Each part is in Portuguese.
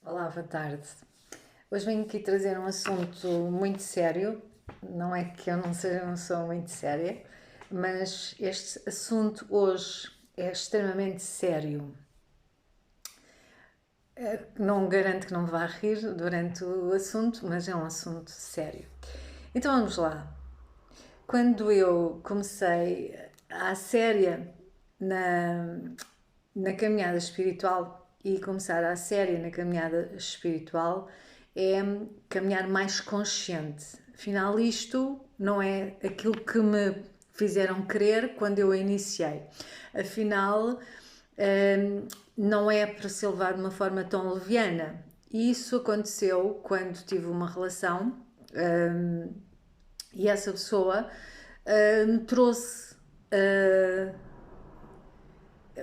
Olá, boa tarde. Hoje venho aqui trazer um assunto muito sério. Não é que eu não seja uma pessoa muito séria, mas este assunto hoje é extremamente sério. Não garanto que não vá rir durante o assunto, mas é um assunto sério. Então vamos lá. Quando eu comecei a séria na, na caminhada espiritual, e começar a séria na caminhada espiritual é caminhar mais consciente. Afinal, isto não é aquilo que me fizeram crer quando eu a iniciei. Afinal, não é para ser levado de uma forma tão leviana. E isso aconteceu quando tive uma relação e essa pessoa me trouxe.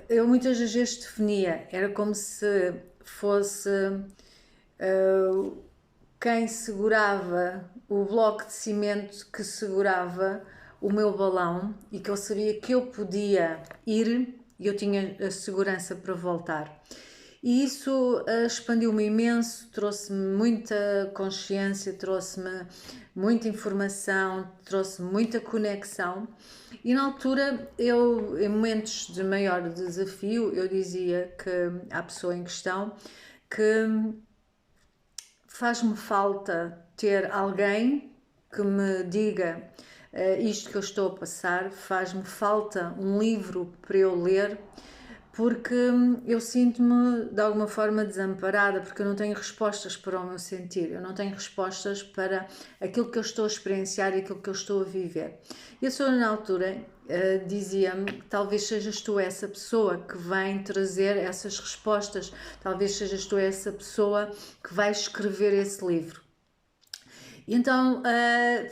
Eu muitas vezes definia, era como se fosse quem segurava o bloco de cimento que segurava o meu balão e que eu sabia que eu podia ir e eu tinha a segurança para voltar. E isso expandiu-me imenso, trouxe-me muita consciência, trouxe-me muita informação, trouxe-me muita conexão. E na altura, eu, em momentos de maior desafio, eu dizia que à pessoa em questão que faz-me falta ter alguém que me diga isto que eu estou a passar, faz-me falta um livro para eu ler, porque eu sinto-me de alguma forma desamparada, porque eu não tenho respostas para o meu sentir, eu não tenho respostas para aquilo que eu estou a experienciar e aquilo que eu estou a viver. E a pessoa na altura dizia-me, talvez sejas tu essa pessoa que vem trazer essas respostas, talvez sejas tu essa pessoa que vai escrever esse livro. E então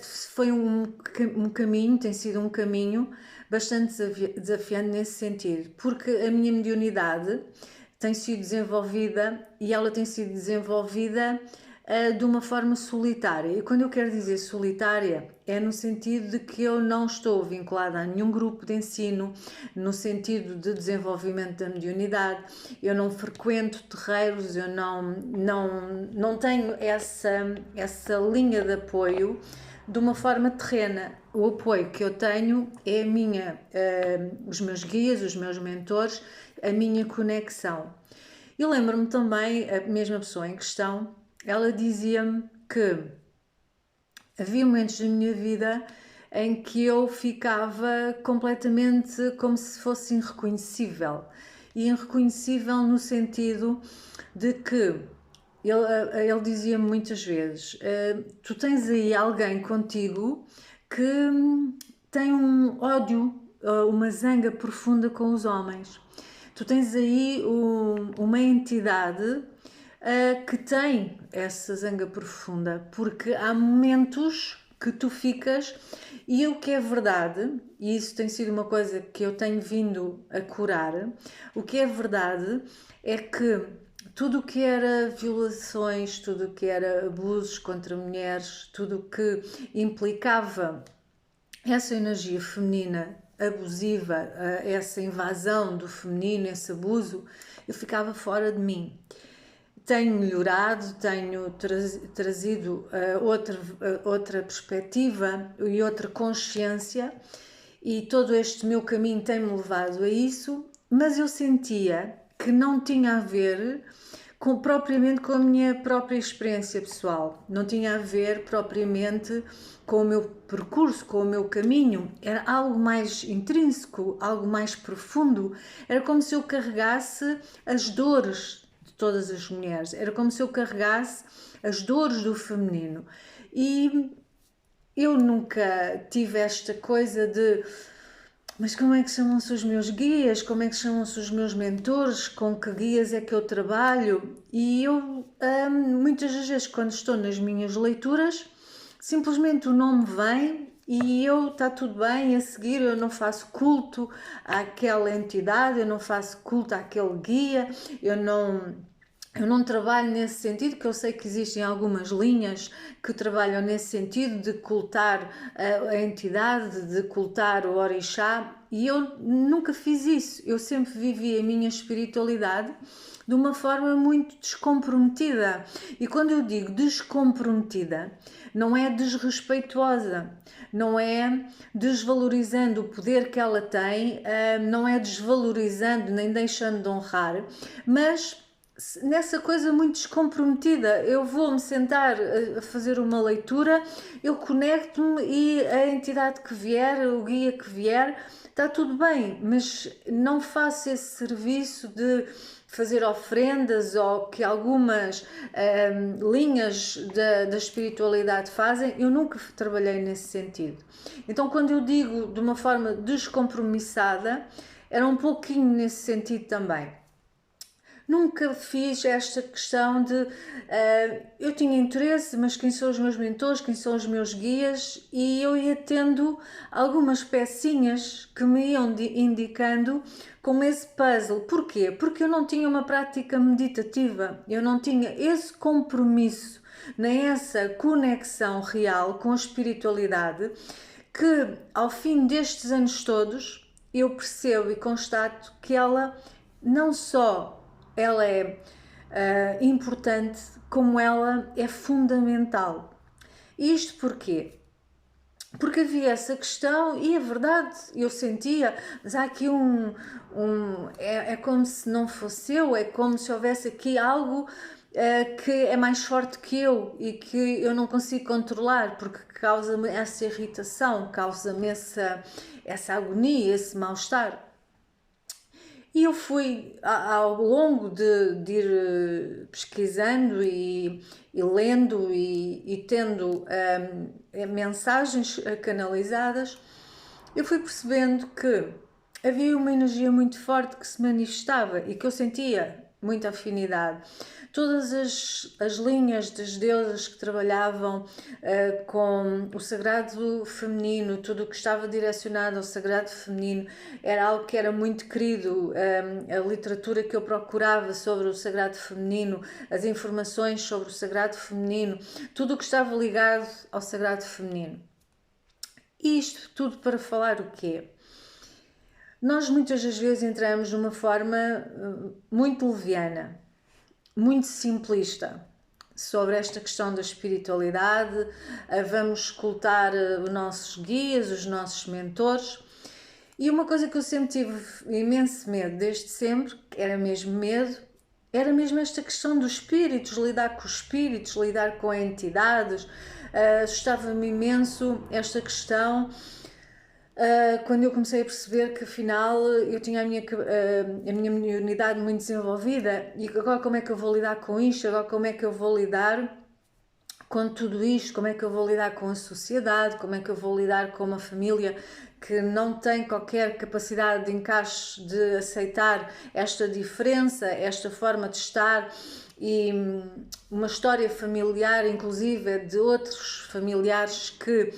foi um caminho, tem sido um caminho bastante desafiante nesse sentido, porque a minha mediunidade tem sido desenvolvida e ela tem sido desenvolvida de uma forma solitária. E quando eu quero dizer solitária, é no sentido de que eu não estou vinculada a nenhum grupo de ensino, no sentido de desenvolvimento da mediunidade, eu não frequento terreiros, eu não tenho essa linha de apoio de uma forma terrena. O apoio que eu tenho é os meus guias, os meus mentores, a minha conexão. E lembro-me também, a mesma pessoa em questão, ela dizia-me que havia momentos da minha vida em que eu ficava completamente como se fosse irreconhecível. E irreconhecível no sentido de que ele dizia-me muitas vezes: tu tens aí alguém contigo que tem um ódio, uma zanga profunda com os homens. Tu tens aí uma entidade que tem essa zanga profunda, porque há momentos que tu ficas, e o que é verdade, e isso tem sido uma coisa que eu tenho vindo a curar, o que é verdade é que tudo o que era violações, tudo o que era abusos contra mulheres, tudo o que implicava essa energia feminina abusiva, essa invasão do feminino, esse abuso, eu ficava fora de mim. Tenho melhorado, tenho trazido outra perspectiva e outra consciência, e todo este meu caminho tem-me levado a isso, mas eu sentia que não tinha a ver propriamente com a minha própria experiência pessoal, não tinha a ver propriamente com o meu percurso, com o meu caminho, era algo mais intrínseco, algo mais profundo, era como se eu carregasse as dores de todas as mulheres, era como se eu carregasse as dores do feminino. E eu nunca tive esta coisa de: mas como é que chamam-se os meus guias? Como é que chamam-se os meus mentores? Com que guias é que eu trabalho? E eu, muitas das vezes, quando estou nas minhas leituras, simplesmente o nome vem e está tudo bem a seguir. Eu não faço culto àquela entidade, eu não faço culto àquele guia, eu não trabalho nesse sentido, que eu sei que existem algumas linhas que trabalham nesse sentido de cultar a entidade, de cultar o orixá, e eu nunca fiz isso. Eu sempre vivi a minha espiritualidade de uma forma muito descomprometida. E quando eu digo descomprometida, não é desrespeituosa, não é desvalorizando o poder que ela tem, não é desvalorizando nem deixando de honrar, mas nessa coisa muito descomprometida. Eu vou-me sentar a fazer uma leitura, eu conecto-me e a entidade que vier, o guia que vier, está tudo bem, mas não faço esse serviço de fazer ofrendas ou que algumas linhas da espiritualidade fazem. Eu nunca trabalhei nesse sentido. Então, quando eu digo de uma forma descompromissada, era um pouquinho nesse sentido também. Nunca fiz esta questão de eu tinha interesse, mas quem são os meus mentores, quem são os meus guias, e eu ia tendo algumas pecinhas que me iam indicando como esse puzzle. Porquê? Porque eu não tinha uma prática meditativa, eu não tinha esse compromisso, nem essa conexão real com a espiritualidade, que ao fim destes anos todos eu percebo e constato que ela não só ela é importante, como ela é fundamental. Isto porquê? Porque havia essa questão, e é verdade, eu sentia, mas há aqui é como se não fosse eu, é como se houvesse aqui algo que é mais forte que eu e que eu não consigo controlar, porque causa-me essa irritação, causa-me essa agonia, esse mal-estar. E eu fui, ao longo de ir pesquisando e lendo e tendo mensagens canalizadas, eu fui percebendo que havia uma energia muito forte que se manifestava e que eu sentia muita afinidade. Todas as linhas das deusas que trabalhavam com o sagrado feminino, tudo o que estava direcionado ao sagrado feminino, era algo que era muito querido. A literatura que eu procurava sobre o sagrado feminino, as informações sobre o sagrado feminino, tudo o que estava ligado ao sagrado feminino. E isto tudo para falar o quê? Nós muitas das vezes entramos numa forma muito leviana, muito simplista sobre esta questão da espiritualidade. Vamos escutar os nossos guias, os nossos mentores. E uma coisa que eu sempre tive imenso medo, desde sempre, era mesmo medo, era mesmo esta questão dos espíritos, lidar com os espíritos, lidar com entidades. Assustava-me imenso esta questão quando eu comecei a perceber que afinal eu tinha a minha mediunidade muito desenvolvida, e agora como é que eu vou lidar com isto, agora como é que eu vou lidar com tudo isto, como é que eu vou lidar com a sociedade, como é que eu vou lidar com uma família que não tem qualquer capacidade de encaixe, de aceitar esta diferença, esta forma de estar, e uma história familiar, inclusive de outros familiares, que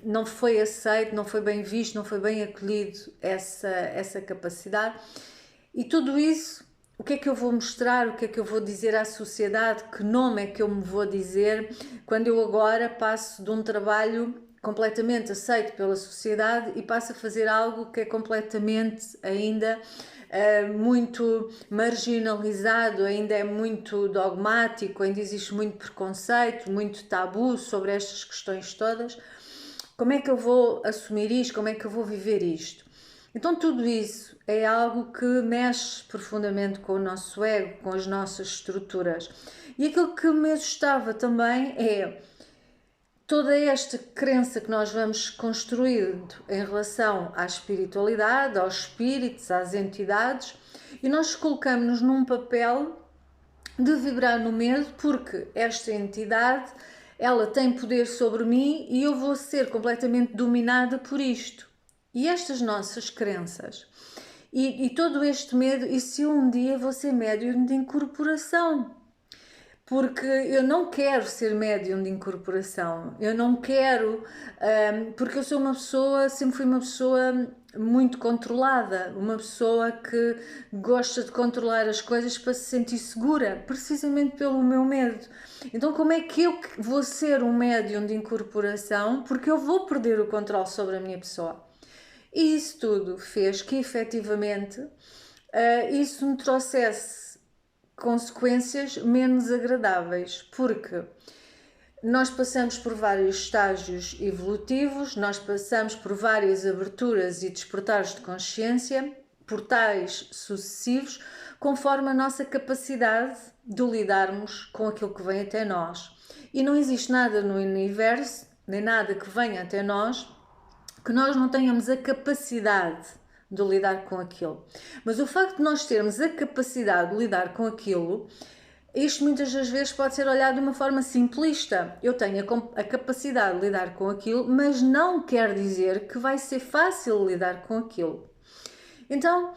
não foi aceito, não foi bem visto, não foi bem acolhido essa capacidade. E tudo isso, o que é que eu vou mostrar, o que é que eu vou dizer à sociedade, que nome é que eu me vou dizer, quando eu agora passo de um trabalho completamente aceito pela sociedade e passo a fazer algo que é completamente ainda muito marginalizado, ainda é muito dogmático, ainda existe muito preconceito, muito tabu sobre estas questões todas. Como é que eu vou assumir isto? Como é que eu vou viver isto? Então tudo isso é algo que mexe profundamente com o nosso ego, com as nossas estruturas. E aquilo que me assustava também é toda esta crença que nós vamos construindo em relação à espiritualidade, aos espíritos, às entidades, e nós colocamos-nos num papel de vibrar no medo, porque esta entidade, ela tem poder sobre mim e eu vou ser completamente dominada por isto. E estas nossas crenças e todo este medo, e se eu um dia vou ser médium de incorporação? Porque eu não quero ser médium de incorporação, eu não quero, porque eu sou uma pessoa, sempre fui uma pessoa muito controlada, uma pessoa que gosta de controlar as coisas para se sentir segura, precisamente pelo meu medo. Então como é que eu vou ser um médium de incorporação? Porque eu vou perder o controle sobre a minha pessoa. E isso tudo fez que efetivamente isso me trouxesse consequências menos agradáveis, porque nós passamos por vários estágios evolutivos, nós passamos por várias aberturas e despertares de consciência, portais sucessivos, conforme a nossa capacidade de lidarmos com aquilo que vem até nós. E não existe nada no universo, nem nada que venha até nós, que nós não tenhamos a capacidade de lidar com aquilo. Mas o facto de nós termos a capacidade de lidar com aquilo, isto muitas das vezes pode ser olhado de uma forma simplista. Eu tenho a capacidade de lidar com aquilo, mas não quer dizer que vai ser fácil lidar com aquilo. Então,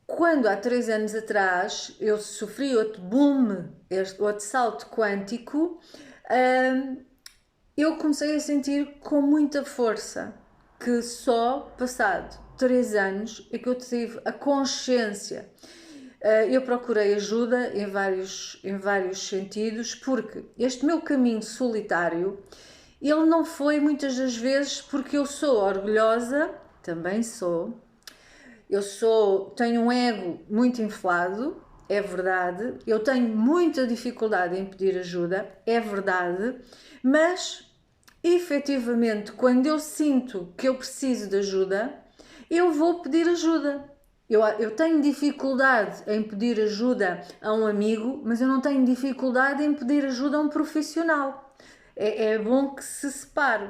quando há 3 anos atrás eu sofri outro boom, outro salto quântico, eu comecei a sentir com muita força que só passado 3 anos é que eu tive a consciência. Eu procurei ajuda em vários sentidos, porque este meu caminho solitário, ele não foi muitas das vezes porque eu sou orgulhosa, também sou, tenho um ego muito inflado, é verdade, eu tenho muita dificuldade em pedir ajuda, é verdade, mas efetivamente quando eu sinto que eu preciso de ajuda, eu vou pedir ajuda. Eu tenho dificuldade em pedir ajuda a um amigo, mas eu não tenho dificuldade em pedir ajuda a um profissional. É bom que se separe.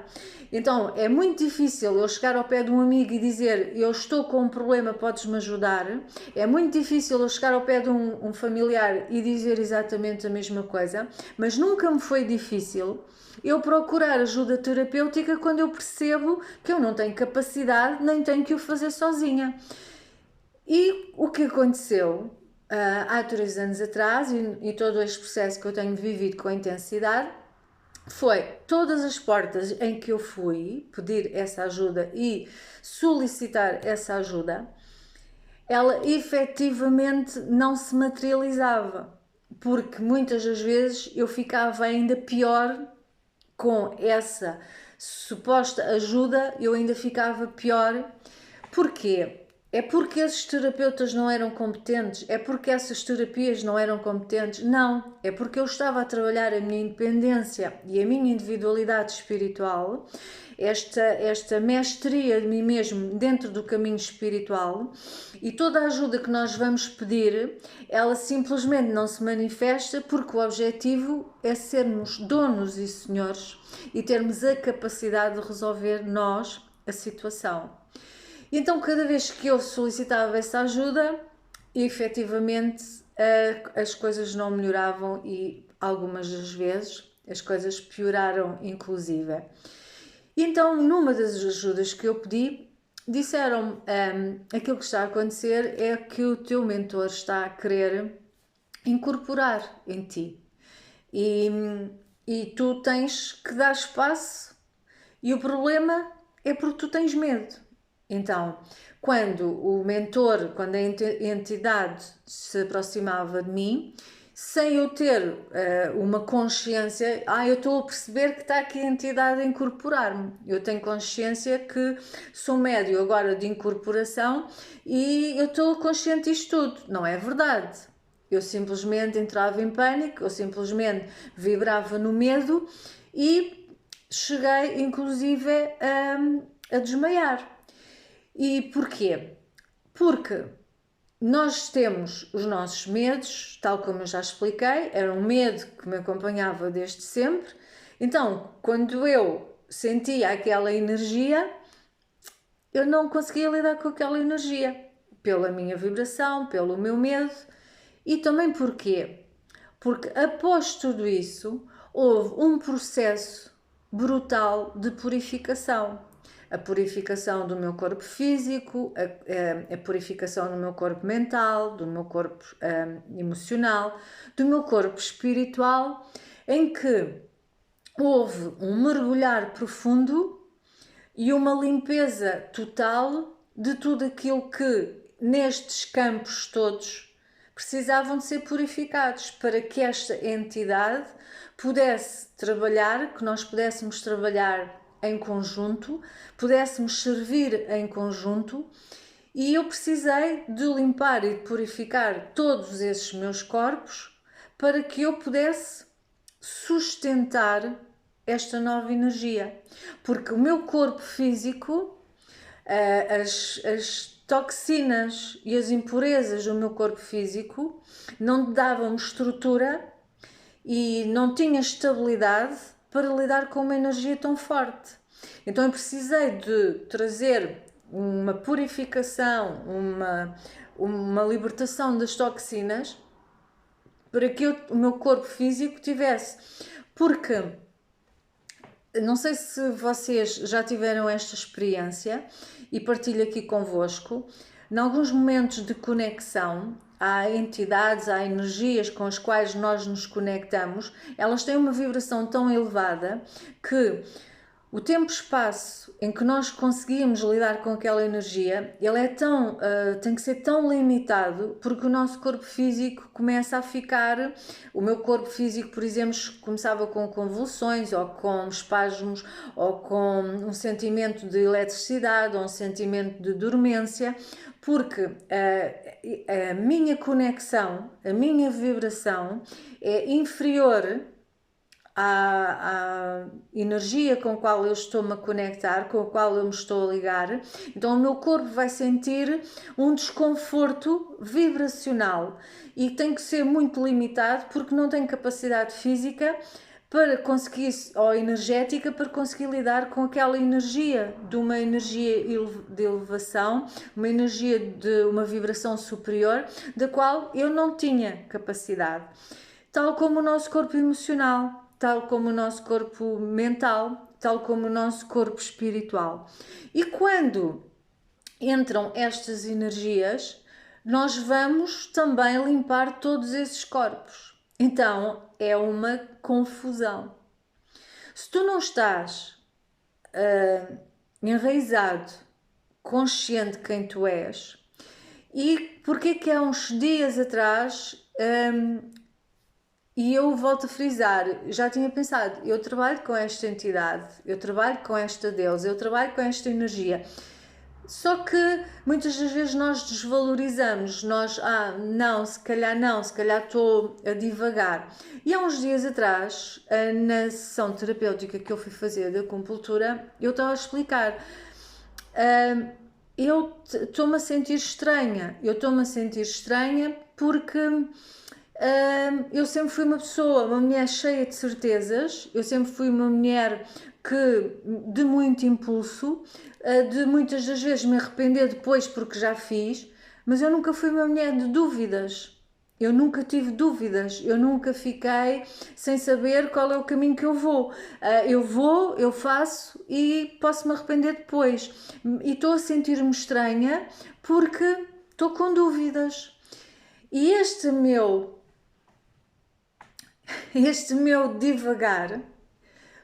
Então, é muito difícil eu chegar ao pé de um amigo e dizer: eu estou com um problema, podes-me ajudar? É muito difícil eu chegar ao pé de um familiar e dizer exatamente a mesma coisa, mas nunca me foi difícil eu procurar ajuda terapêutica quando eu percebo que eu não tenho capacidade, nem tenho que o fazer sozinha. E o que aconteceu há 3 anos atrás, e todo este processo que eu tenho vivido com intensidade, foi todas as portas em que eu fui pedir essa ajuda e solicitar essa ajuda, ela efetivamente não se materializava, porque muitas das vezes eu ficava ainda pior com essa suposta ajuda, eu ainda ficava pior. Porquê? É porque esses terapeutas não eram competentes? É porque essas terapias não eram competentes? Não, é porque eu estava a trabalhar a minha independência e a minha individualidade espiritual, esta mestria de mim mesmo dentro do caminho espiritual, e toda a ajuda que nós vamos pedir, ela simplesmente não se manifesta porque o objetivo é sermos donos e senhores e termos a capacidade de resolver nós a situação. Então, cada vez que eu solicitava essa ajuda, efetivamente as coisas não melhoravam e algumas das vezes as coisas pioraram, inclusive. E então, numa das ajudas que eu pedi, disseram-me: aquilo que está a acontecer é que o teu mentor está a querer incorporar em ti e tu tens que dar espaço, e o problema é porque tu tens medo. Então, quando a entidade se aproximava de mim, sem eu ter uma consciência, eu estou a perceber que está aqui a entidade a incorporar-me. Eu tenho consciência que sou médio agora de incorporação e eu estou consciente disto tudo. Não é verdade. Eu simplesmente entrava em pânico, eu simplesmente vibrava no medo e cheguei inclusive a desmaiar. E porquê? Porque nós temos os nossos medos, tal como eu já expliquei, era um medo que me acompanhava desde sempre. Então, quando eu sentia aquela energia, eu não conseguia lidar com aquela energia, pela minha vibração, pelo meu medo. E também porquê? Porque após tudo isso, houve um processo brutal de purificação. A purificação do meu corpo físico, a purificação do meu corpo mental, do meu corpo emocional, do meu corpo espiritual, em que houve um mergulhar profundo e uma limpeza total de tudo aquilo que nestes campos todos precisavam de ser purificados para que esta entidade pudesse trabalhar, que nós pudéssemos trabalhar em conjunto, pudéssemos servir em conjunto E eu precisei de limpar e de purificar todos esses meus corpos para que eu pudesse sustentar esta nova energia. Porque o meu corpo físico, as toxinas e as impurezas do meu corpo físico não davam estrutura e não tinha estabilidade para lidar com uma energia tão forte. Então eu precisei de trazer uma purificação, uma libertação das toxinas para que o meu corpo físico tivesse. Porque não sei se vocês já tiveram esta experiência e partilho aqui convosco. Em alguns momentos de conexão, há entidades, há energias com as quais nós nos conectamos, elas têm uma vibração tão elevada que o tempo-espaço em que nós conseguimos lidar com aquela energia, ele é tão, tem que ser tão limitado, porque o nosso corpo físico começa a ficar, o meu corpo físico, por exemplo, começava com convulsões, ou com espasmos, ou com um sentimento de eletricidade, ou um sentimento de dormência, porque a minha conexão, a minha vibração é inferior à energia com a qual eu estou-me a conectar, com a qual eu me estou a ligar. Então o meu corpo vai sentir um desconforto vibracional e tem que ser muito limitado porque não tem capacidade física para conseguir, ou energética, para conseguir lidar com aquela energia, de uma energia de elevação, uma energia de uma vibração superior, da qual eu não tinha capacidade. Tal como o nosso corpo emocional, tal como o nosso corpo mental, tal como o nosso corpo espiritual. E quando entram estas energias, nós vamos também limpar todos esses corpos. Então é uma confusão. Se tu não estás enraizado, consciente de quem tu és, e porque que há uns dias atrás e eu volto a frisar, já tinha pensado, eu trabalho com esta entidade, eu trabalho com esta deusa, eu trabalho com esta energia. Só que muitas das vezes nós desvalorizamos, não, se calhar estou a divagar. E há uns dias atrás, na sessão terapêutica que eu fui fazer da acupuntura, eu estava a explicar, eu estou-me a sentir estranha, porque eu sempre fui uma mulher cheia de certezas, eu sempre fui uma mulher de muito impulso, de muitas das vezes me arrepender depois porque já fiz, mas eu nunca fui uma mulher de dúvidas. Eu nunca tive dúvidas, eu nunca fiquei sem saber qual é o caminho que eu vou. Eu faço e posso me arrepender depois. E estou a sentir-me estranha porque estou com dúvidas. E este meu divagar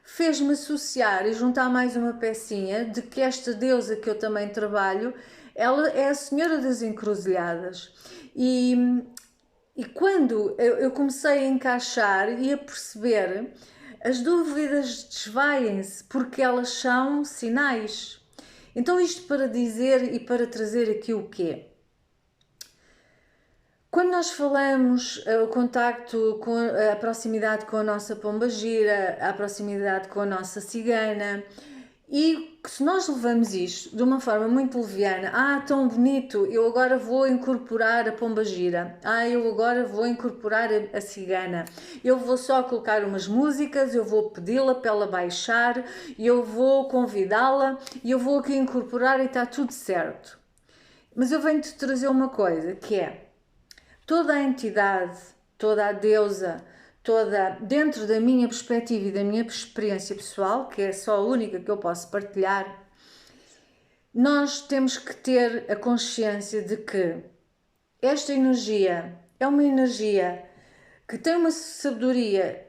fez-me associar e juntar mais uma pecinha de que esta deusa que eu também trabalho, ela é a Senhora das Encruzilhadas. E quando eu comecei a encaixar e a perceber, as dúvidas desvaem-se porque elas são sinais. Então isto para dizer e para trazer aqui o quê? Quando nós falamos o contacto, a proximidade com a nossa pombagira, a proximidade com a nossa cigana, e se nós levamos isto de uma forma muito leviana, tão bonito, eu agora vou incorporar a pombagira, eu agora vou incorporar a cigana, eu vou só colocar umas músicas, eu vou pedi-la para ela baixar, eu vou convidá-la e eu vou aqui incorporar e está tudo certo. Mas eu venho-te trazer uma coisa, que é toda a entidade, toda a deusa, dentro da minha perspectiva e da minha experiência pessoal, que é só a única que eu posso partilhar, nós temos que ter a consciência de que esta energia é uma energia que tem uma sabedoria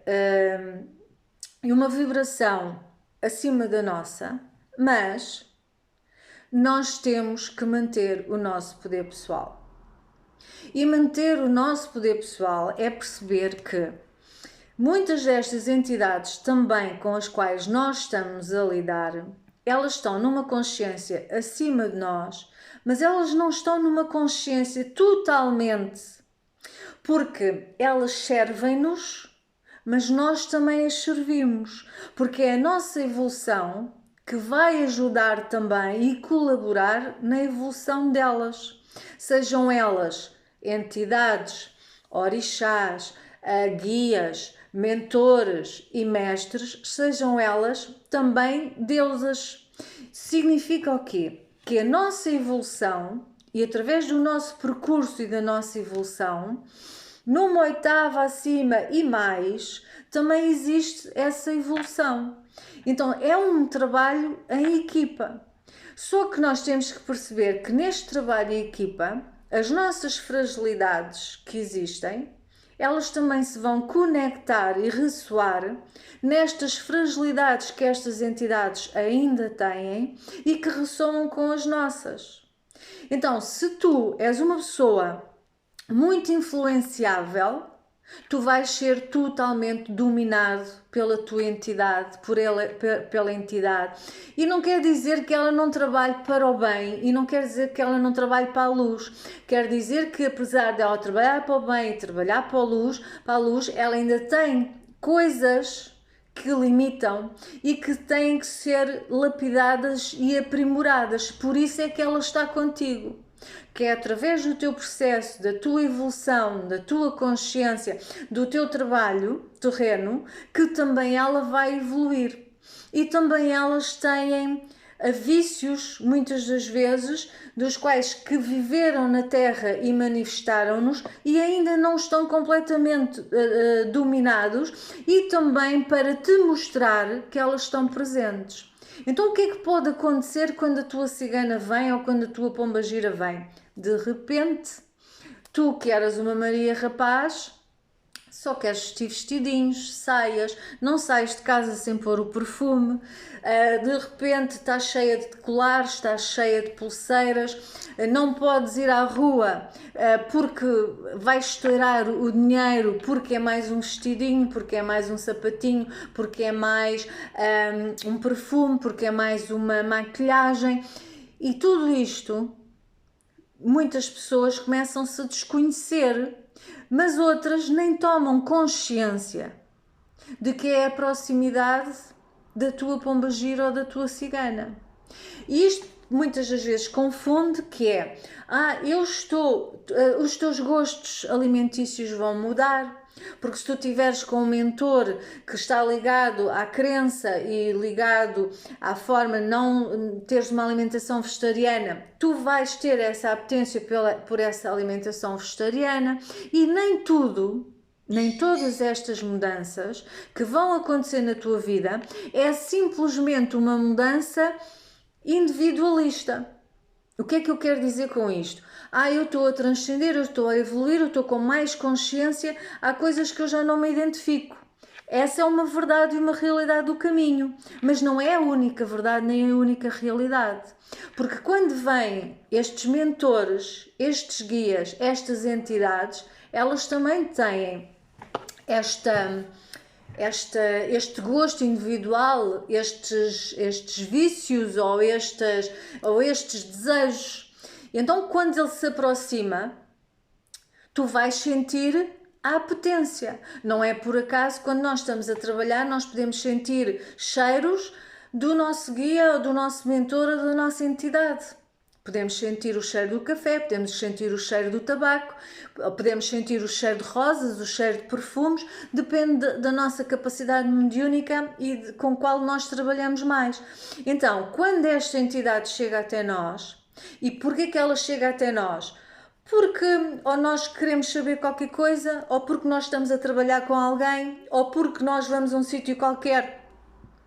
e uma vibração acima da nossa, mas nós temos que manter o nosso poder pessoal. E manter o nosso poder pessoal é perceber que muitas destas entidades também com as quais nós estamos a lidar, elas estão numa consciência acima de nós, mas elas não estão numa consciência totalmente, porque elas servem-nos, mas nós também as servimos, porque é a nossa evolução que vai ajudar também e colaborar na evolução delas. Sejam elas entidades, orixás, guias, mentores e mestres, sejam elas também deusas. Significa o quê? Que a nossa evolução, e através do nosso percurso e da nossa evolução, numa oitava acima e mais, também existe essa evolução. Então é um trabalho em equipa. Só que nós temos que perceber que neste trabalho em equipa, as nossas fragilidades que existem, elas também se vão conectar e ressoar nestas fragilidades que estas entidades ainda têm e que ressoam com as nossas. Então, se tu és uma pessoa muito influenciável, tu vais ser totalmente dominado pela tua entidade, pela entidade. E não quer dizer que ela não trabalhe para o bem, e não quer dizer que ela não trabalhe para a luz. Quer dizer que apesar dela trabalhar para o bem e trabalhar para a luz, ela ainda tem coisas que limitam e que têm que ser lapidadas e aprimoradas. Por isso é que ela está contigo. Que é através do teu processo, da tua evolução, da tua consciência, do teu trabalho terreno, que também ela vai evoluir. E também elas têm vícios, muitas das vezes, dos quais que viveram na Terra e manifestaram-nos e ainda não estão completamente dominados, e também para te mostrar que elas estão presentes. Então o que é que pode acontecer quando a tua cigana vem ou quando a tua pombagira vem? De repente, tu que eras uma Maria Rapaz, só queres vestir vestidinhos, saias, não sais de casa sem pôr o perfume, de repente estás cheia de colares, estás cheia de pulseiras, não podes ir à rua porque vais estourar o dinheiro, porque é mais um vestidinho, porque é mais um sapatinho, porque é mais um perfume, porque é mais uma maquilhagem. E tudo isto, muitas pessoas começam-se a desconhecer, mas outras nem tomam consciência de que é a proximidade da tua pombagira ou da tua cigana. E isto muitas das vezes confunde, que é, os teus gostos alimentícios vão mudar, porque se tu tiveres com um mentor que está ligado à crença e ligado à forma de não teres uma alimentação vegetariana, tu vais ter essa apetência por essa alimentação vegetariana, e nem todas estas mudanças que vão acontecer na tua vida é simplesmente uma mudança individualista. O que é que eu quero dizer com isto? Eu estou a transcender, eu estou a evoluir, eu estou com mais consciência, há coisas que eu já não me identifico. Essa é uma verdade e uma realidade do caminho, mas não é a única verdade nem a única realidade. Porque quando vêm estes mentores, estes guias, estas entidades, elas também têm este gosto individual, estes vícios ou estes desejos. Então, quando ele se aproxima, tu vais sentir a potência. Não é por acaso, quando nós estamos a trabalhar, nós podemos sentir cheiros do nosso guia, ou do nosso mentor, ou da nossa entidade. Podemos sentir o cheiro do café, podemos sentir o cheiro do tabaco, podemos sentir o cheiro de rosas, o cheiro de perfumes, depende da nossa capacidade mediúnica e com qual nós trabalhamos mais. Então, quando esta entidade chega até nós, e porquê que ela chega até nós? Porque ou nós queremos saber qualquer coisa, ou porque nós estamos a trabalhar com alguém, ou porque nós vamos a um sítio qualquer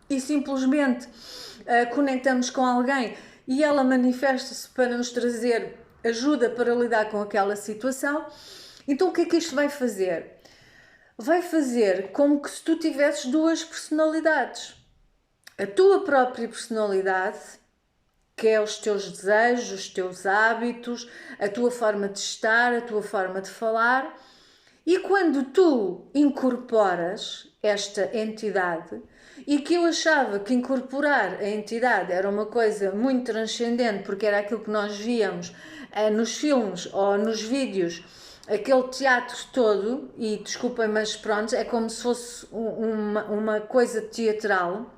e simplesmente conectamos com alguém e ela manifesta-se para nos trazer ajuda para lidar com aquela situação. Então o que é que isto vai fazer? Vai fazer como que se tu tivesses duas personalidades. A tua própria personalidade, que é os teus desejos, os teus hábitos, a tua forma de estar, a tua forma de falar, e quando tu incorporas esta entidade e que eu achava que incorporar a entidade era uma coisa muito transcendente, porque era aquilo que nós víamos nos filmes ou nos vídeos, aquele teatro todo, e desculpem, mas pronto, é como se fosse uma coisa teatral.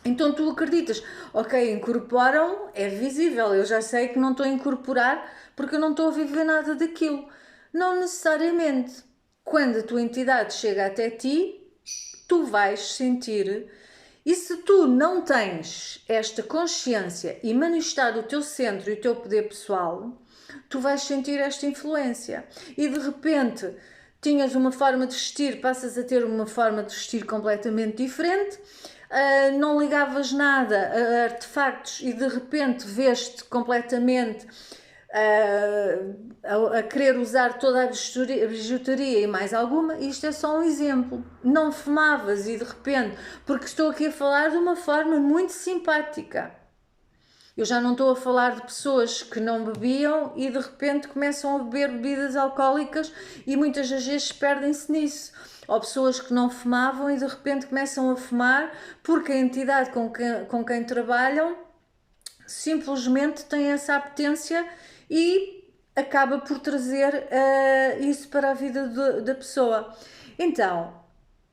Então tu acreditas, ok, incorporam, é visível, eu já sei que não estou a incorporar porque eu não estou a viver nada daquilo. Não necessariamente. Quando a tua entidade chega até ti, tu vais sentir, e se tu não tens esta consciência e manifestar o teu centro e o teu poder pessoal, tu vais sentir esta influência. E de repente tinhas uma forma de vestir, passas a ter uma forma de vestir completamente diferente. Não ligavas nada a artefactos e de repente vês-te completamente a querer usar toda a bijutaria e mais alguma. Isto é só um exemplo. Não fumavas e de repente, porque estou aqui a falar de uma forma muito simpática. Eu já não estou a falar de pessoas que não bebiam e de repente começam a beber bebidas alcoólicas e muitas das vezes perdem-se nisso. Ou pessoas que não fumavam e de repente começam a fumar porque a entidade com quem trabalham simplesmente tem essa apetência e acaba por trazer isso para a vida da pessoa. Então,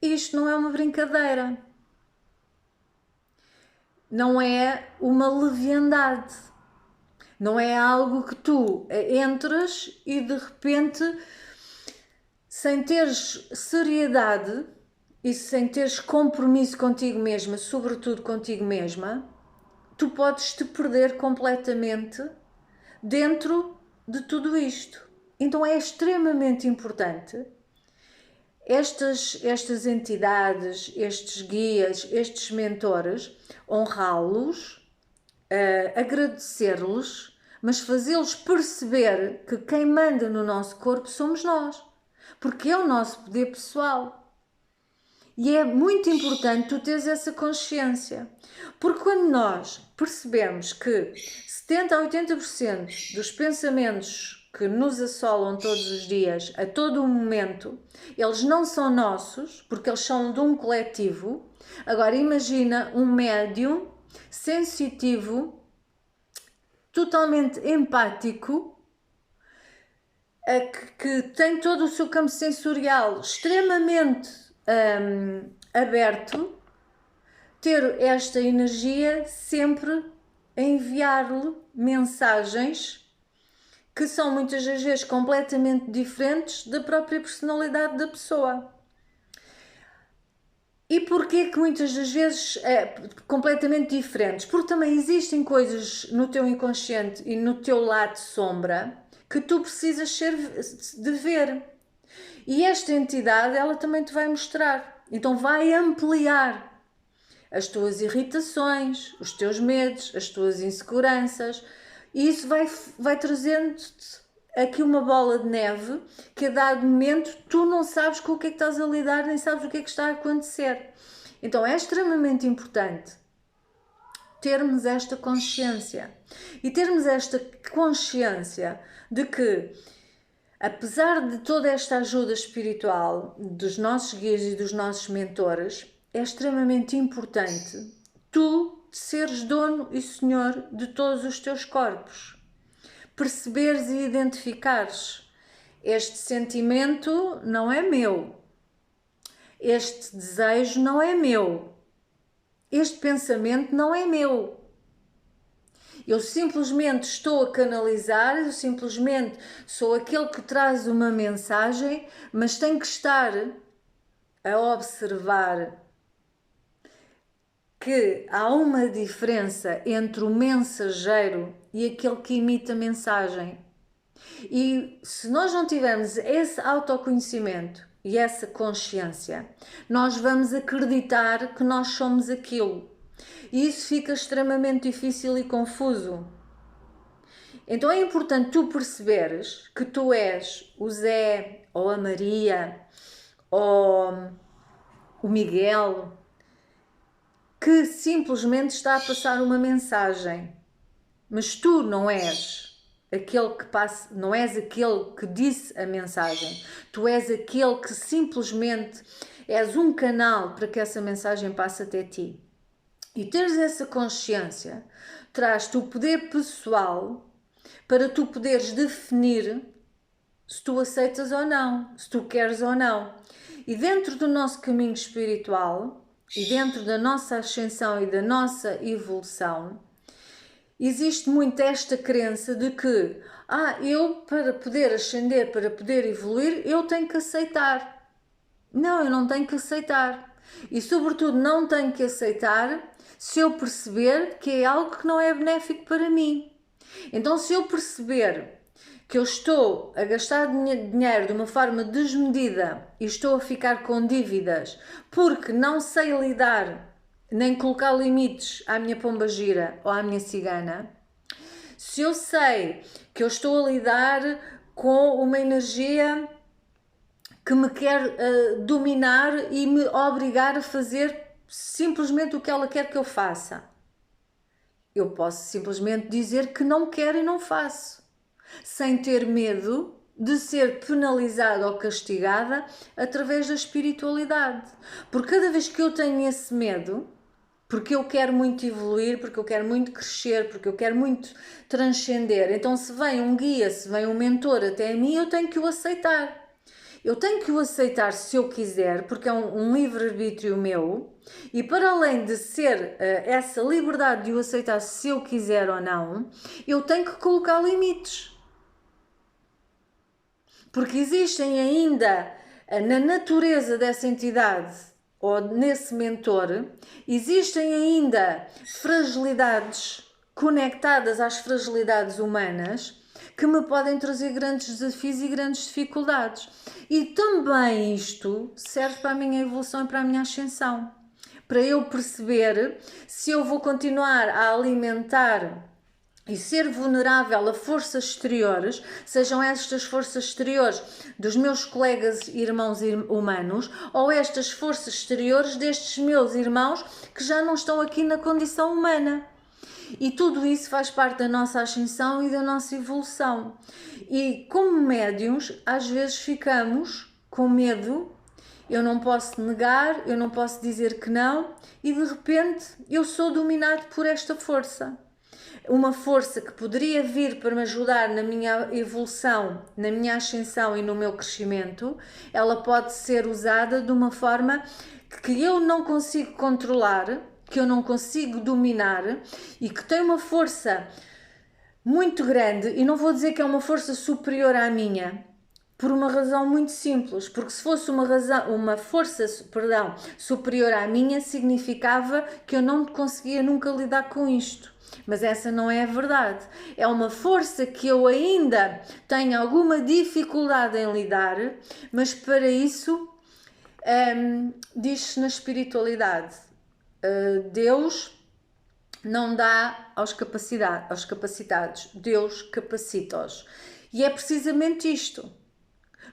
isto não é uma brincadeira. Não é uma leviandade. Não é algo que tu entras e de repente, sem teres seriedade e sem teres compromisso contigo mesma, sobretudo contigo mesma, tu podes te perder completamente dentro de tudo isto. Então é extremamente importante estas entidades, estes guias, estes mentores, honrá-los, agradecer-lhes, mas fazê-los perceber que quem manda no nosso corpo somos nós, porque é o nosso poder pessoal. E é muito importante tu teres essa consciência, porque quando nós percebemos que 70 a 80% dos pensamentos que nos assolam todos os dias, a todo o momento, eles não são nossos, porque eles são de um coletivo. Agora imagina um médium sensitivo, totalmente empático, que tem todo o seu campo sensorial extremamente aberto, ter esta energia sempre a enviar-lhe mensagens que são muitas das vezes completamente diferentes da própria personalidade da pessoa. E porquê que muitas das vezes completamente diferentes? Porque também existem coisas no teu inconsciente e no teu lado sombra que tu precisas de ver. E esta entidade, ela também te vai mostrar. Então vai ampliar as tuas irritações, os teus medos, as tuas inseguranças. E isso vai trazendo-te aqui uma bola de neve que a dado momento tu não sabes com o que é que estás a lidar, nem sabes o que é que está a acontecer. Então é extremamente importante termos esta consciência. E termos esta consciência de que, apesar de toda esta ajuda espiritual dos nossos guias e dos nossos mentores, é extremamente importante tu seres dono e senhor de todos os teus corpos. Perceberes e identificares: este sentimento não é meu, este desejo não é meu, este pensamento não é meu. Eu simplesmente estou a canalizar, eu simplesmente sou aquele que traz uma mensagem, mas tenho que estar a observar que há uma diferença entre o mensageiro e aquele que emite a mensagem. E se nós não tivermos esse autoconhecimento e essa consciência, nós vamos acreditar que nós somos aquilo. E isso fica extremamente difícil e confuso. Então é importante tu perceberes que tu és o Zé, ou a Maria, ou o Miguel, que simplesmente está a passar uma mensagem. Mas tu não és aquele que passa, não és aquele que disse a mensagem. Tu és aquele que simplesmente és um canal para que essa mensagem passe até ti. E teres essa consciência traz-te o poder pessoal para tu poderes definir se tu aceitas ou não, se tu queres ou não. E dentro do nosso caminho espiritual e dentro da nossa ascensão e da nossa evolução, existe muito esta crença de que eu para poder ascender, para poder evoluir, eu tenho que aceitar. Não, eu não tenho que aceitar. E sobretudo não tenho que aceitar se eu perceber que é algo que não é benéfico para mim. Então, se eu perceber que eu estou a gastar dinheiro de uma forma desmedida e estou a ficar com dívidas porque não sei lidar nem colocar limites à minha pombagira ou à minha cigana, se eu sei que eu estou a lidar com uma energia que me quer dominar e me obrigar a fazer simplesmente o que ela quer que eu faça, eu posso simplesmente dizer que não quero e não faço, sem ter medo de ser penalizada ou castigada através da espiritualidade. Porque cada vez que eu tenho esse medo, porque eu quero muito evoluir, porque eu quero muito crescer, porque eu quero muito transcender, então se vem um guia, se vem um mentor até a mim, eu tenho que o aceitar. Eu tenho que o aceitar se eu quiser, porque é um livre-arbítrio meu, e para além de ser essa liberdade de o aceitar se eu quiser ou não, eu tenho que colocar limites. Porque existem ainda, na natureza dessa entidade, ou nesse mentor, existem ainda fragilidades conectadas às fragilidades humanas que me podem trazer grandes desafios e grandes dificuldades. E também isto serve para a minha evolução e para a minha ascensão. Para eu perceber se eu vou continuar a alimentar e ser vulnerável a forças exteriores, sejam estas forças exteriores dos meus colegas irmãos humanos ou estas forças exteriores destes meus irmãos que já não estão aqui na condição humana. E tudo isso faz parte da nossa ascensão e da nossa evolução. E como médiuns, às vezes ficamos com medo, eu não posso negar, eu não posso dizer que não, e de repente eu sou dominado por esta força. Uma força que poderia vir para me ajudar na minha evolução, na minha ascensão e no meu crescimento, ela pode ser usada de uma forma que eu não consigo controlar, que eu não consigo dominar e que tem uma força muito grande, e não vou dizer que é uma força superior à minha, por uma razão muito simples, porque se fosse uma força superior à minha, significava que eu não conseguia nunca lidar com isto. Mas essa não é a verdade. É uma força que eu ainda tenho alguma dificuldade em lidar, mas para isso diz-se na espiritualidade, Deus não dá aos capacitados, Deus capacita-os. E é precisamente isto.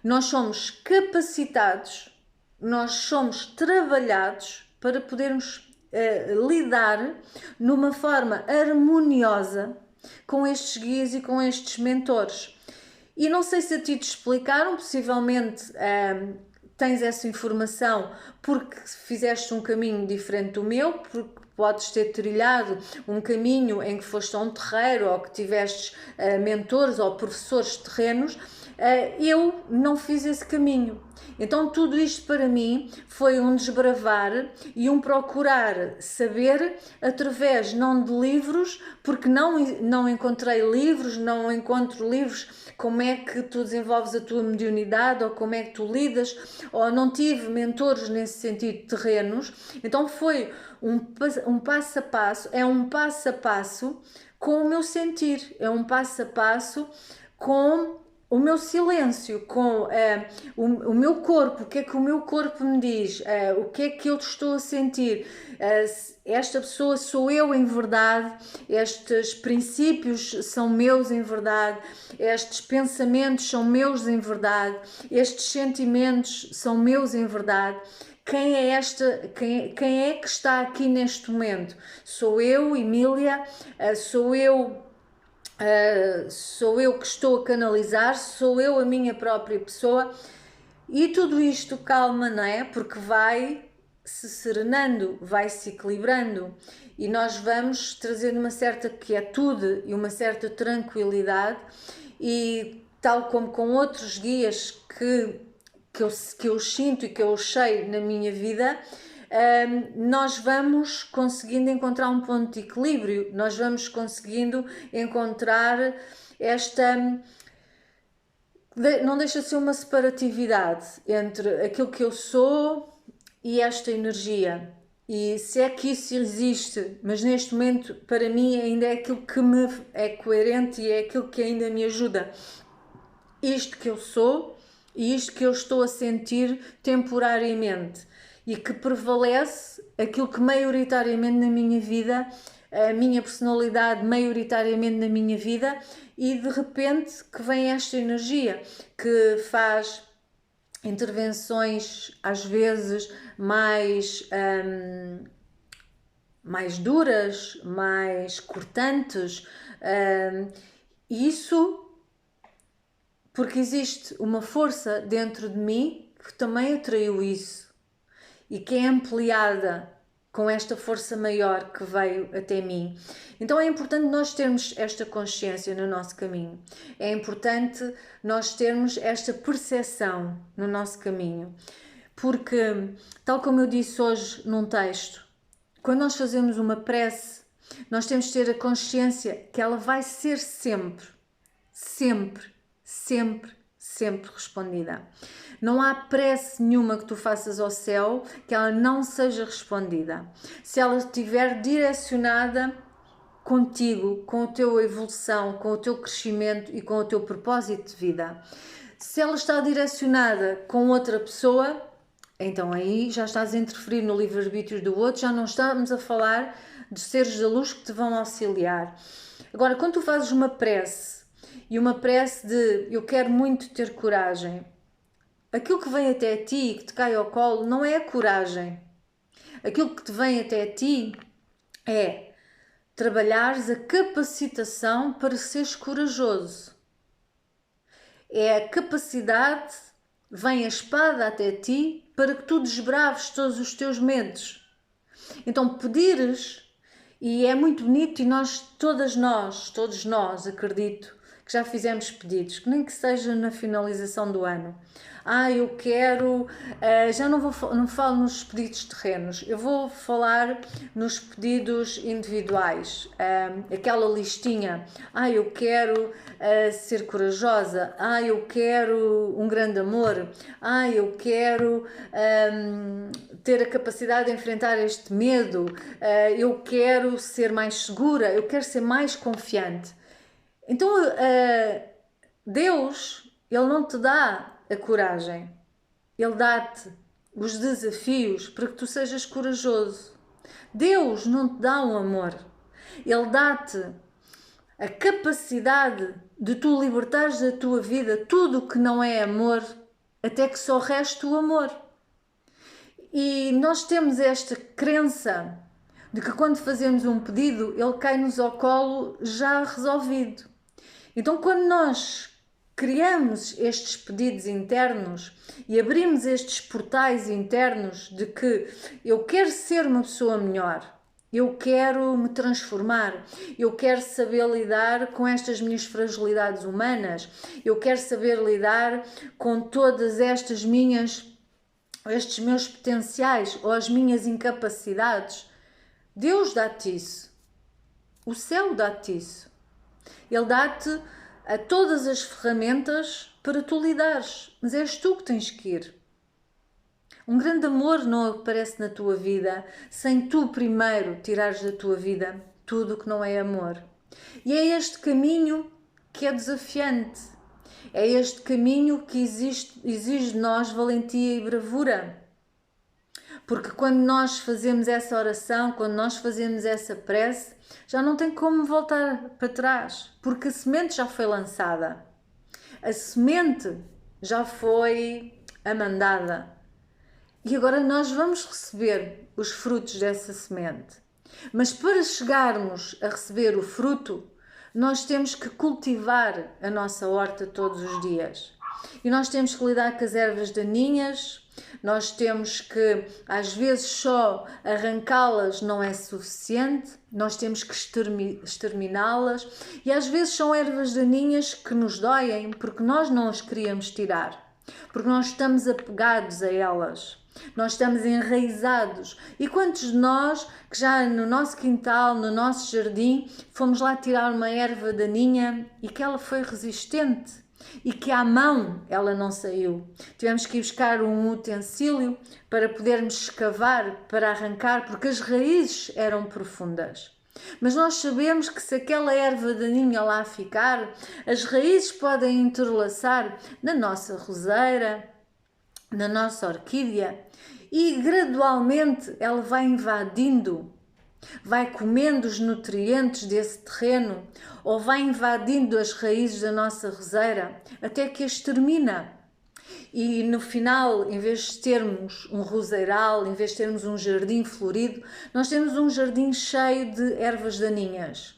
Nós somos capacitados, nós somos trabalhados para podermos lidar numa forma harmoniosa com estes guias e com estes mentores. E não sei se a ti te explicaram, possivelmente tens essa informação porque fizeste um caminho diferente do meu, porque podes ter trilhado um caminho em que foste a um terreiro ou que tivestes mentores ou professores terrenos. Eu não fiz esse caminho. Então tudo isto para mim foi um desbravar e um procurar saber através não de livros, porque não encontrei livros, não encontro livros como é que tu desenvolves a tua mediunidade ou como é que tu lidas, ou não tive mentores nesse sentido terrenos. Então foi um passo a passo, é um passo a passo com o meu sentir, é um passo a passo com o meu silêncio, com o meu corpo, o que é que o meu corpo me diz, o que é que eu estou a sentir, esta pessoa sou eu em verdade, estes princípios são meus em verdade, estes pensamentos são meus em verdade, estes sentimentos são meus em verdade. Quem é que está aqui neste momento? Sou eu, Emília, sou eu que estou a canalizar, sou eu a minha própria pessoa. E tudo isto calma, não é? Porque vai se serenando, vai se equilibrando e nós vamos trazendo uma certa quietude e uma certa tranquilidade e tal como com outros guias que eu sinto e que eu sei na minha vida, nós vamos conseguindo encontrar um ponto de equilíbrio, nós vamos conseguindo encontrar esta... Não deixa de ser uma separatividade entre aquilo que eu sou e esta energia. E se é que isso existe, mas neste momento para mim ainda é aquilo que me é coerente e é aquilo que ainda me ajuda. Isto que eu sou e isto que eu estou a sentir temporariamente e que prevalece aquilo que maioritariamente na minha vida, a minha personalidade maioritariamente na minha vida, e de repente que vem esta energia que faz intervenções às vezes mais duras, mais cortantes, isso porque existe uma força dentro de mim que também atraiu isso e que é ampliada com esta força maior que veio até mim. Então é importante nós termos esta consciência no nosso caminho. É importante nós termos esta percepção no nosso caminho. Porque, tal como eu disse hoje num texto, quando nós fazemos uma prece, nós temos de ter a consciência que ela vai ser sempre, sempre, sempre, sempre respondida. Não há prece nenhuma que tu faças ao céu que ela não seja respondida. Se ela estiver direcionada contigo, com a tua evolução, com o teu crescimento e com o teu propósito de vida. Se ela está direcionada com outra pessoa, então aí já estás a interferir no livre-arbítrio do outro, já não estamos a falar de seres da luz que te vão auxiliar. Agora, quando tu fazes uma prece, e uma prece de eu quero muito ter coragem, aquilo que vem até ti, que te cai ao colo, não é a coragem. Aquilo que te vem até ti é trabalhares a capacitação para seres corajoso. É a capacidade, vem a espada até ti para que tu desbraves todos os teus medos. Então pedires, e é muito bonito, e todos nós, acredito, que já fizemos pedidos, que nem que seja na finalização do ano. Eu quero, já não falo nos pedidos terrenos, eu vou falar nos pedidos individuais, aquela listinha, eu quero ser corajosa, eu quero um grande amor, eu quero ter a capacidade de enfrentar este medo, eu quero ser mais segura, eu quero ser mais confiante. Então, Deus, Ele não te dá a coragem. Ele dá-te os desafios para que tu sejas corajoso. Deus não te dá um amor. Ele dá-te a capacidade de tu libertares da tua vida tudo o que não é amor, até que só reste o amor. E nós temos esta crença de que quando fazemos um pedido, ele cai-nos ao colo já resolvido. Então, quando nós criamos estes pedidos internos e abrimos estes portais internos de que eu quero ser uma pessoa melhor, eu quero me transformar, eu quero saber lidar com estas minhas fragilidades humanas, eu quero saber lidar com todas estes meus potenciais ou as minhas incapacidades. Deus dá-te isso. O céu dá-te isso. Ele dá-te a todas as ferramentas para tu lidares, mas és tu que tens que ir. Um grande amor não aparece na tua vida sem tu primeiro tirares da tua vida tudo o que não é amor. E é este caminho que é desafiante. É este caminho que exige de nós valentia e bravura. Porque quando nós fazemos essa oração, quando nós fazemos essa prece, já não tem como voltar para trás, porque a semente já foi lançada. A semente já foi amandada. E agora nós vamos receber os frutos dessa semente. Mas para chegarmos a receber o fruto, nós temos que cultivar a nossa horta todos os dias. e nós temos que lidar com as ervas daninhas. Nós temos que, às vezes, só arrancá-las não é suficiente, nós temos que exterminá-las, e às vezes são ervas daninhas que nos doem porque nós não as queríamos tirar, porque nós estamos apegados a elas, nós estamos enraizados. E quantos de nós que já no nosso quintal, no nosso jardim, fomos lá tirar uma erva daninha e que ela foi resistente? E que à mão ela não saiu. Tivemos que ir buscar um utensílio para podermos escavar, para arrancar, porque as raízes eram profundas. Mas nós sabemos que se aquela erva daninha lá ficar, as raízes podem entrelaçar na nossa roseira, na nossa orquídea, e gradualmente ela vai invadindo, vai comendo os nutrientes desse terreno, ou vai invadindo as raízes da nossa roseira até que as termina. E no final, em vez de termos um roseiral, em vez de termos um jardim florido, nós temos um jardim cheio de ervas daninhas.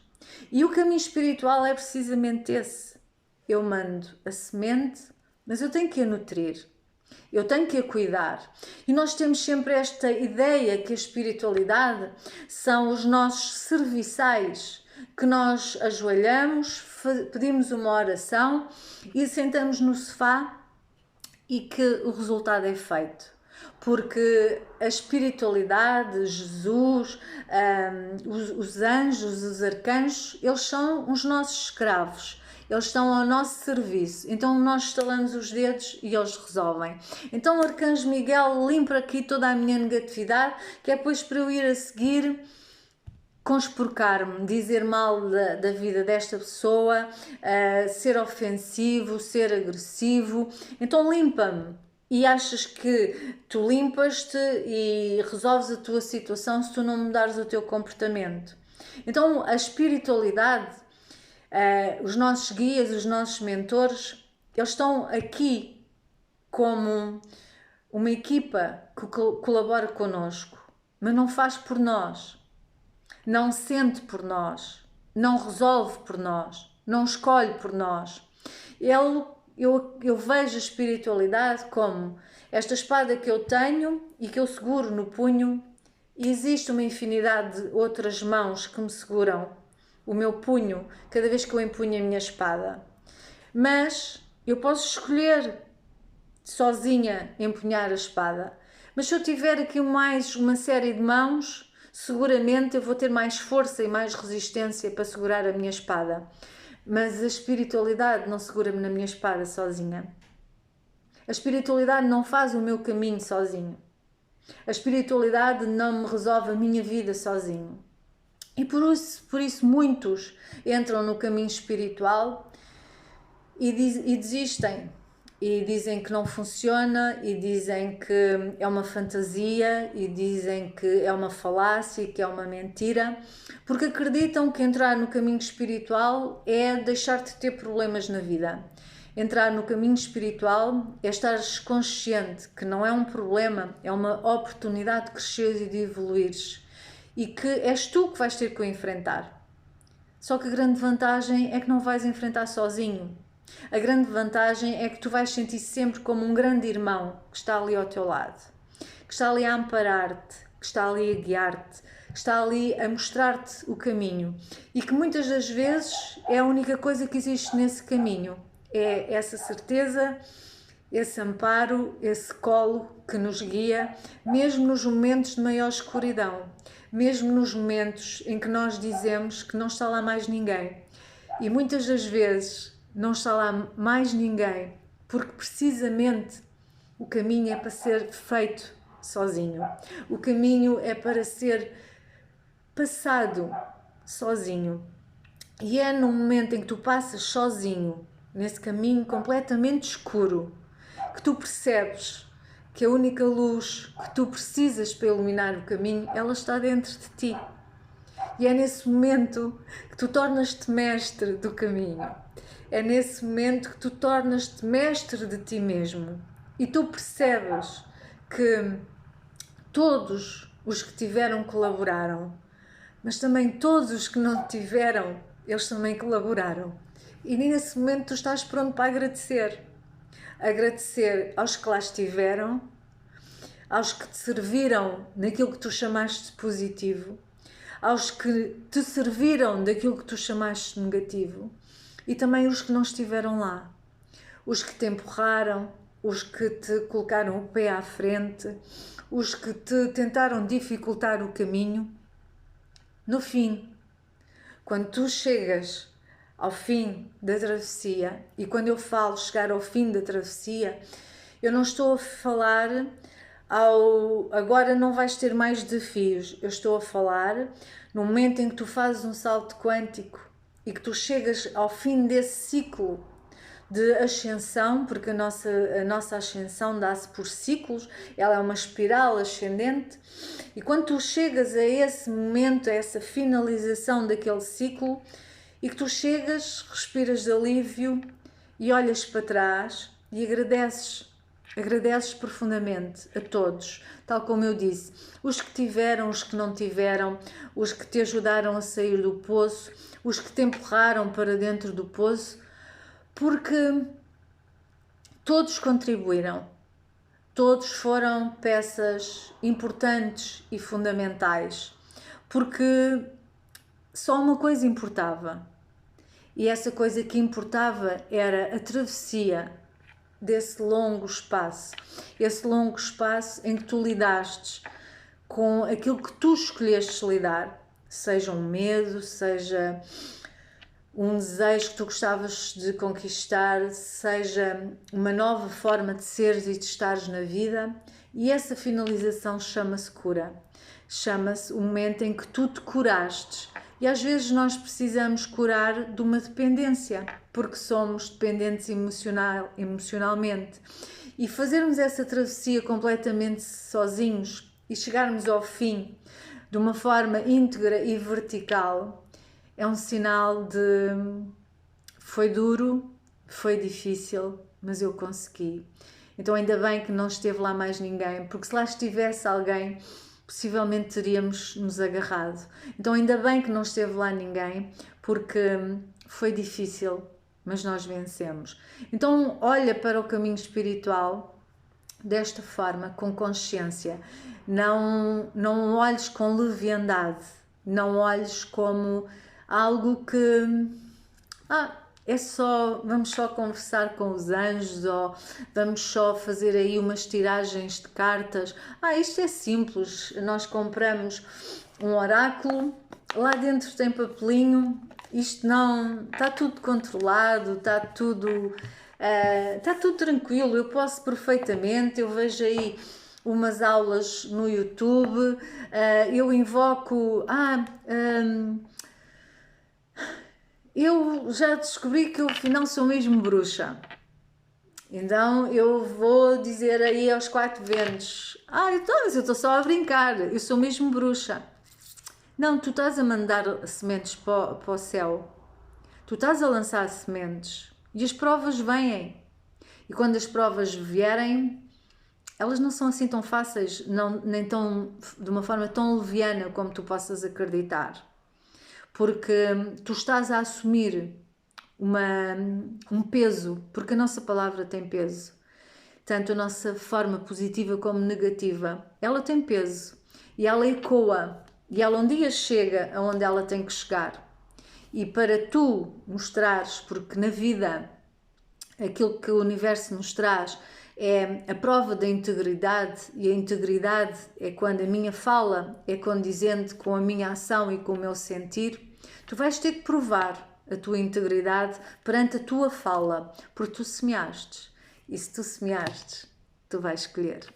E o caminho espiritual é precisamente esse. Eu mando a semente, mas eu tenho que a nutrir. Eu tenho que a cuidar. E nós temos sempre esta ideia que a espiritualidade são os nossos serviçais, que nós ajoelhamos, pedimos uma oração e sentamos no sofá e que o resultado é feito. Porque a espiritualidade, Jesus, os anjos, os arcanjos, eles são os nossos escravos. Eles estão ao nosso serviço, então nós estalamos os dedos e eles resolvem. Então o Arcanjo Miguel limpa aqui toda a minha negatividade, que é depois para eu ir a seguir conspurcar-me, dizer mal da vida desta pessoa, ser ofensivo, ser agressivo. Então limpa-me. E achas que tu limpas-te e resolves a tua situação se tu não mudares o teu comportamento. Então a espiritualidade, os nossos guias, os nossos mentores, eles estão aqui como uma equipa que colabora connosco, mas não faz por nós, não sente por nós, não resolve por nós, não escolhe por nós. Eu vejo a espiritualidade como esta espada que eu tenho e que eu seguro no punho, e existe uma infinidade de outras mãos que me seguram o meu punho cada vez que eu empunho a minha espada. Mas eu posso escolher sozinha empunhar a espada. Mas se eu tiver aqui mais uma série de mãos, seguramente eu vou ter mais força e mais resistência para segurar a minha espada. Mas a espiritualidade não segura-me na minha espada sozinha. A espiritualidade não faz o meu caminho sozinho. A espiritualidade não me resolve a minha vida sozinho. E por isso muitos entram no caminho espiritual e desistem. E dizem que não funciona, e dizem que é uma fantasia, e dizem que é uma falácia, que é uma mentira, porque acreditam que entrar no caminho espiritual é deixar de ter problemas na vida. Entrar no caminho espiritual é estares consciente que não é um problema, é uma oportunidade de crescer e de evoluires. E que és tu que vais ter que o enfrentar. Só que a grande vantagem é que não vais enfrentar sozinho. A grande vantagem é que tu vais sentir sempre como um grande irmão que está ali ao teu lado, que está ali a amparar-te, que está ali a guiar-te, que está ali a mostrar-te o caminho, e que muitas das vezes é a única coisa que existe nesse caminho. É essa certeza, esse amparo, esse colo que nos guia, mesmo nos momentos de maior escuridão, mesmo nos momentos em que nós dizemos que não está lá mais ninguém. E muitas das vezes não está lá mais ninguém, porque precisamente o caminho é para ser feito sozinho. O caminho é para ser passado sozinho. E é no momento em que tu passas sozinho, nesse caminho completamente escuro, que tu percebes que a única luz que tu precisas para iluminar o caminho, ela está dentro de ti. E é nesse momento que tu tornas-te mestre do caminho. É nesse momento que tu tornas-te mestre de ti mesmo. E tu percebes que todos os que tiveram colaboraram, mas também todos os que não tiveram, eles também colaboraram. E nesse momento tu estás pronto para agradecer. agradecer aos que lá estiveram, aos que te serviram naquilo que tu chamaste de positivo, aos que te serviram daquilo que tu chamaste de negativo, e também os que não estiveram lá, os que te empurraram, os que te colocaram o pé à frente, os que te tentaram dificultar o caminho. No fim, quando tu chegas ao fim da travessia, e quando eu falo chegar ao fim da travessia, eu não estou a falar agora não vais ter mais desafios. Eu estou a falar no momento em que tu fazes um salto quântico e que tu chegas ao fim desse ciclo de ascensão, porque a nossa ascensão dá-se por ciclos, ela é uma espiral ascendente, e quando tu chegas a esse momento, a essa finalização daquele ciclo, e que tu chegas, respiras de alívio e olhas para trás e agradeces profundamente a todos, tal como eu disse, os que tiveram, os que não tiveram, os que te ajudaram a sair do poço, os que te empurraram para dentro do poço, porque todos contribuíram, todos foram peças importantes e fundamentais, porque só uma coisa importava, e essa coisa que importava era a travessia desse longo espaço, esse longo espaço em que tu lidaste com aquilo que tu escolheste lidar, seja um medo, seja um desejo que tu gostavas de conquistar, seja uma nova forma de seres e de estares na vida, e essa finalização chama-se cura, chama-se o momento em que tu te curaste. E às vezes nós precisamos curar de uma dependência, porque somos dependentes emocionalmente, e fazermos essa travessia completamente sozinhos e chegarmos ao fim de uma forma íntegra e vertical é um sinal de foi duro, foi difícil, mas eu consegui. Então ainda bem que não esteve lá mais ninguém, porque se lá estivesse alguém, possivelmente teríamos nos agarrado. Então ainda bem que não esteve lá ninguém, porque foi difícil, mas nós vencemos. Então olha para o caminho espiritual desta forma, com consciência. Não olhes com leviandade, não olhes como algo que vamos só conversar com os anjos, ou vamos só fazer aí umas tiragens de cartas. Isto é simples, nós compramos um oráculo, lá dentro tem papelinho, isto não, está tudo controlado, está tudo tranquilo, eu posso perfeitamente, eu vejo aí umas aulas no YouTube, eu invoco, eu já descobri que eu afinal sou mesmo bruxa. Então eu vou dizer aí aos 4 ventos, mas eu estou só a brincar, eu sou mesmo bruxa. Não, tu estás a mandar sementes para o céu, tu estás a lançar sementes e as provas vêm. E quando as provas vierem, elas não são assim tão fáceis, nem tão, de uma forma tão leviana como tu possas acreditar. Porque tu estás a assumir um peso, porque a nossa palavra tem peso. Tanto a nossa forma positiva como negativa, ela tem peso. E ela ecoa. E ela um dia chega aonde ela tem que chegar. E para tu mostrares, porque na vida aquilo que o universo nos traz é a prova da integridade, e a integridade é quando a minha fala é condizente com a minha ação e com o meu sentir, tu vais ter que provar a tua integridade perante a tua fala, porque tu semeaste, e se tu semeaste, tu vais colher.